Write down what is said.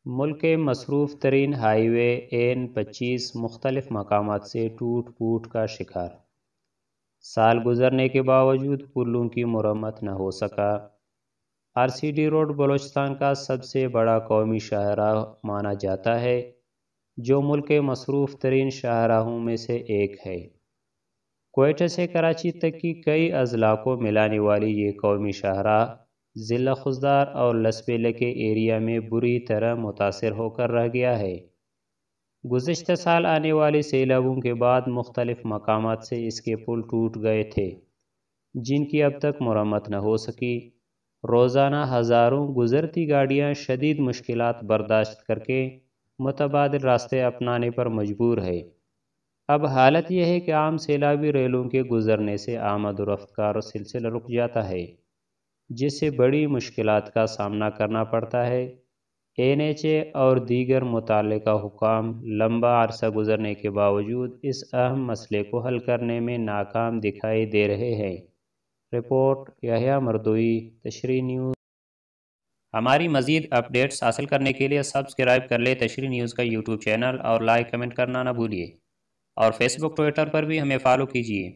ملک کے مصروف ترین ہائی وے N25 مختلف مقامات سے ٹوٹ پھوٹ کا شکار۔ سال گزرنے کے باوجود پلوں کی مرمت نہ ہو سکا۔ RCD روڈ بلوچستان کا سب سے بڑا قومی شاہراہ مانا جاتا ہے، جو ملک کے مصروف ترین شاہراہوں میں سے ایک ہے۔ کوئٹہ سے کراچی تک کی کئی اضلاع کو ملانے والی یہ قومی شاہراہ ضلع خضدار اور لسبیلہ کے ایریا میں بری طرح متاثر ہو کر رہ گیا ہے۔ گزشتہ سال آنے والے سیلابوں کے بعد مختلف مقامات سے اس کے پل ٹوٹ گئے تھے، جن کی اب تک مرمت نہ ہو سکی۔ روزانہ ہزاروں گزرتی گاڑیاں شدید مشکلات برداشت کر کے متبادل راستے اپنانے پر مجبور ہے۔ اب حالت یہ ہے کہ عام سیلابی ریلوں کے گزرنے سے آمد و رفت کا سلسلہ رک جاتا ہے، جس سے بڑی مشکلات کا سامنا کرنا پڑتا ہے۔ NHA اور دیگر متعلقہ حکام لمبا عرصہ گزرنے کے باوجود اس اہم مسئلے کو حل کرنے میں ناکام دکھائی دے رہے ہیں۔ رپورٹ یحییٰ مردوئی، تشریح نیوز۔ ہماری مزید اپڈیٹس حاصل کرنے کے لیے سبسکرائب کر لیں تشریح نیوز کا YouTube چینل اور لائک کمنٹ کرنا نہ بھولیے، اور فیس بک ٹویٹر پر بھی ہمیں فالو کیجیے۔